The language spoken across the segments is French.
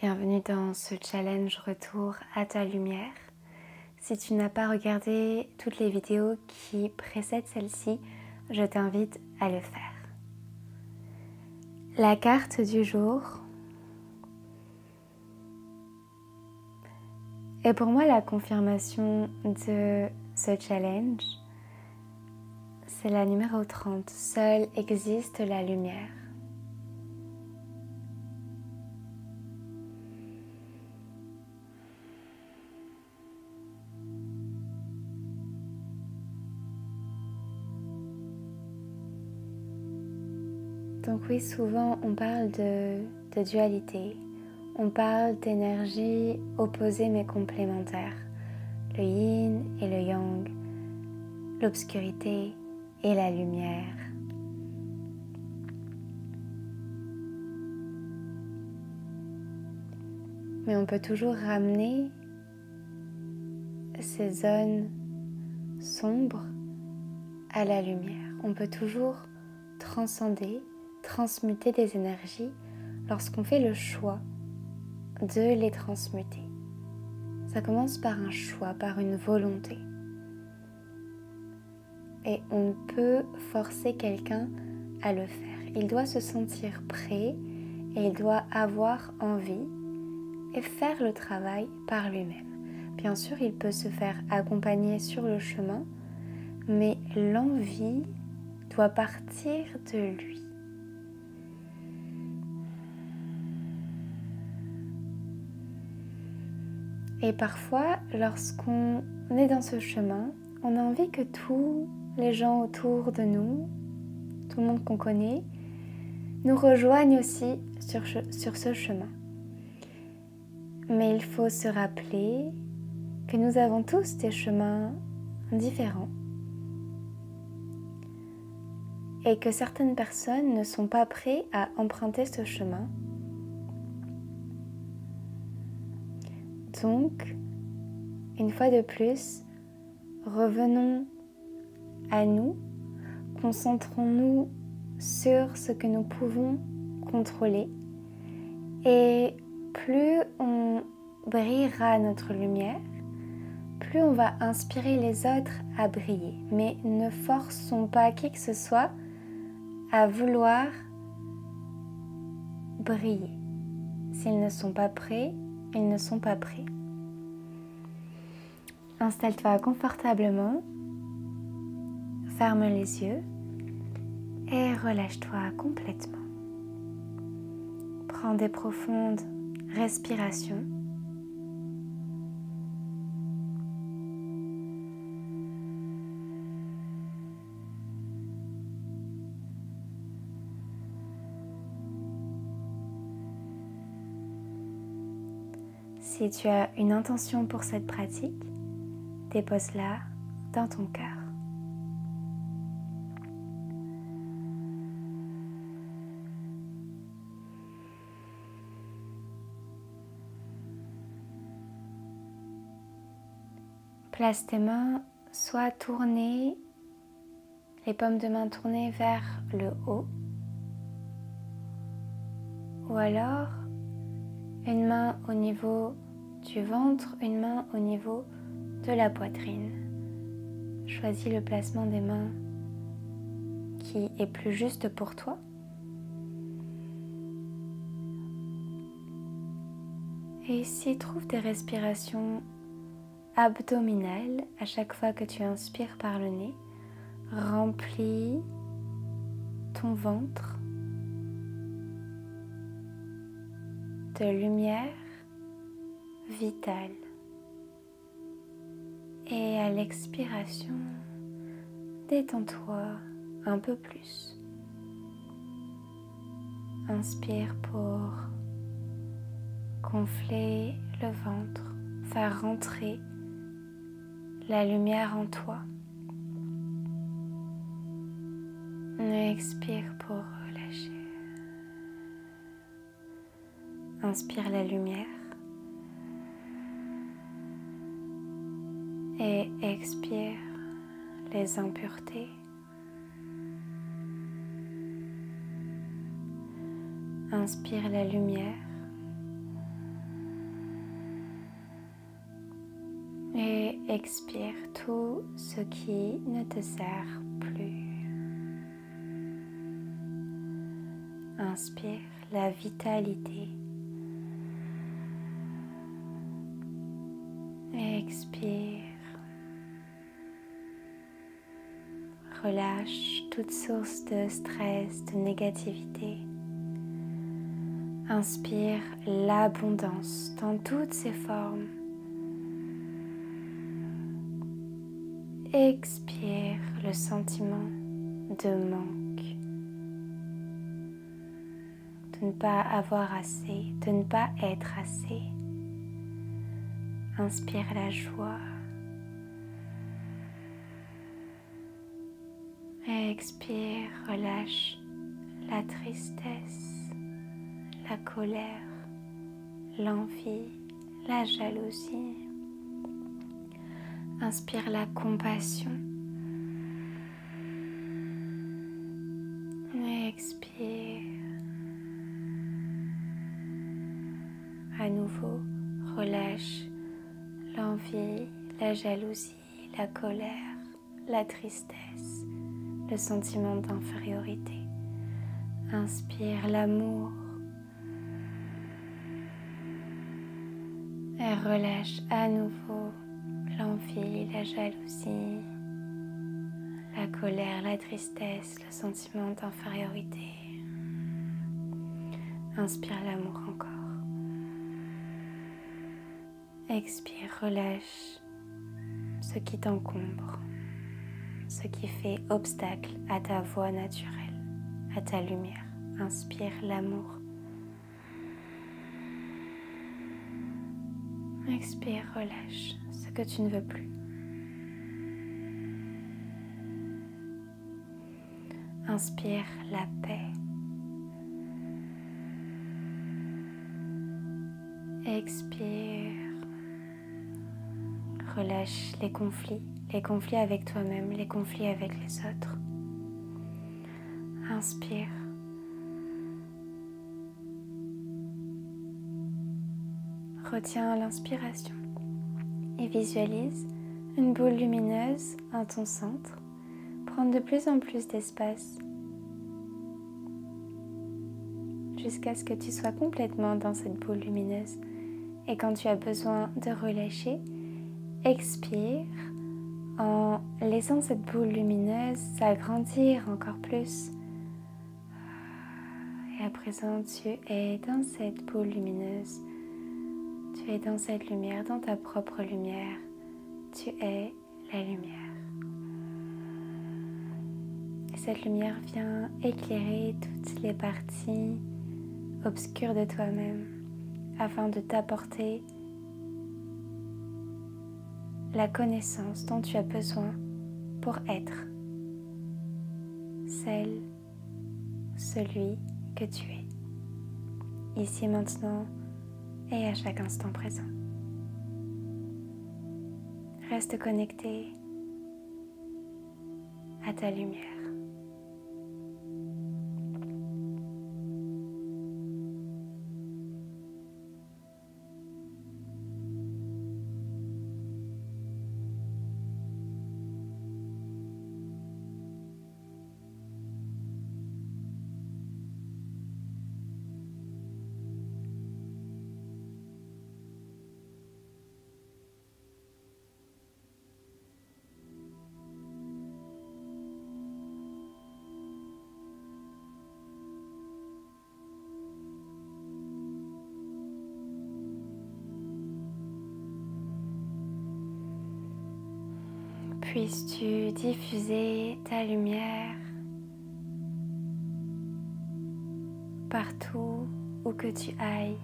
Bienvenue dans ce challenge retour à ta lumière. Si tu n'as pas regardé toutes les vidéos qui précèdent celle-ci, je t'invite à le faire. La carte du jour est pour moi la confirmation de ce challenge. C'est la numéro 30. Seule existe la lumière. Donc oui, souvent on parle de dualité, on parle d'énergie opposée mais complémentaire, le yin et le yang, l'obscurité et la lumière. Mais on peut toujours ramener ces zones sombres à la lumière. On peut toujours transcender, transmuter des énergies lorsqu'on fait le choix de les transmuter. Ça commence par un choix, par une volonté. Et on ne peut forcer quelqu'un à le faire. Il doit se sentir prêt et il doit avoir envie et faire le travail par lui-même. Bien sûr, il peut se faire accompagner sur le chemin, mais l'envie doit partir de lui. Et parfois, lorsqu'on est dans ce chemin, on a envie que tous les gens autour de nous, tout le monde qu'on connaît, nous rejoignent aussi sur ce chemin. Mais il faut se rappeler que nous avons tous des chemins différents et que certaines personnes ne sont pas prêtes à emprunter ce chemin. Donc, une fois de plus, revenons à nous, concentrons-nous sur ce que nous pouvons contrôler et plus on brillera notre lumière, plus on va inspirer les autres à briller. Mais ne forçons pas qui que ce soit à vouloir briller. S'ils ne sont pas prêts, ils ne sont pas prêts. Installe-toi confortablement, ferme les yeux et relâche-toi complètement. Prends des profondes respirations. Si tu as une intention pour cette pratique, dépose-la dans ton cœur. Place tes mains soit tournées, les paumes de main tournées vers le haut, ou alors une main au niveau du ventre, une main au niveau de la poitrine. Choisis le placement des mains qui est plus juste pour toi. Et ici, trouve des respirations abdominales à chaque fois que tu inspires par le nez. Remplis ton ventre de lumière vitale. Et à l'expiration, détends-toi un peu plus. Inspire pour gonfler le ventre, faire rentrer la lumière en toi. Expire pour relâcher. Inspire la lumière. Et expire les impuretés. Inspire la lumière. Expire tout ce qui ne te sert plus. Inspire la vitalité. Expire. Relâche toute source de stress, de négativité. Inspire l'abondance dans toutes ses formes. Expire le sentiment de manque, de ne pas avoir assez, de ne pas être assez. Inspire la joie. Expire, relâche la tristesse, la colère, l'envie, la jalousie. Inspire la compassion. Expire. À nouveau, relâche l'envie, la jalousie, la colère, la tristesse, le sentiment d'infériorité. Inspire l'amour et relâche à nouveau l'envie, la jalousie, la colère, la tristesse, le sentiment d'infériorité. Inspire l'amour encore. Expire, relâche ce qui t'encombre, ce qui fait obstacle à ta voie naturelle, à ta lumière. Inspire l'amour. Expire, relâche ce que tu ne veux plus. Inspire la paix. Expire. Relâche les conflits avec toi-même, les conflits avec les autres. Inspire. Retiens l'inspiration et visualise une boule lumineuse en ton centre prendre de plus en plus d'espace jusqu'à ce que tu sois complètement dans cette boule lumineuse. Et quand tu as besoin de relâcher, expire en laissant cette boule lumineuse s'agrandir encore plus. Et à présent, tu es dans cette boule lumineuse. Tu es dans cette lumière, dans ta propre lumière. Tu es la lumière. Et cette lumière vient éclairer toutes les parties obscures de toi-même afin de t'apporter la connaissance dont tu as besoin pour être celle, celui que tu es, ici maintenant et à chaque instant présent. Reste connecté à ta lumière. Puisses-tu diffuser ta lumière partout où que tu ailles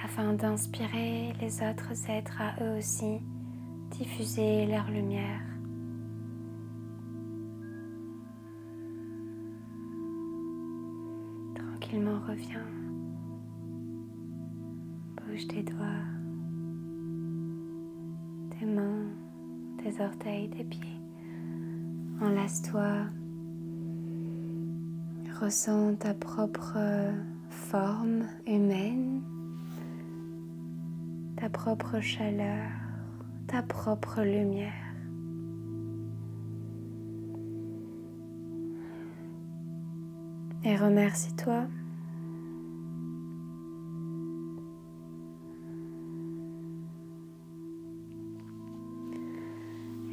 afin d'inspirer les autres êtres à eux aussi diffuser leur lumière. Tranquillement reviens, bouge tes doigts, tes mains, tes orteils, tes pieds. Enlace-toi, ressens ta propre forme humaine, ta ta propre chaleur, ta propre lumière. Et remercie-toi.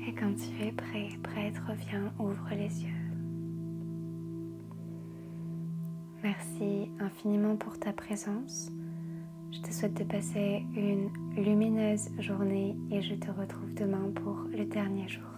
Et quand tu es prête, reviens, ouvre les yeux. Merci infiniment pour ta présence. Je te souhaite de passer une lumineuse journée et je te retrouve demain pour le dernier jour.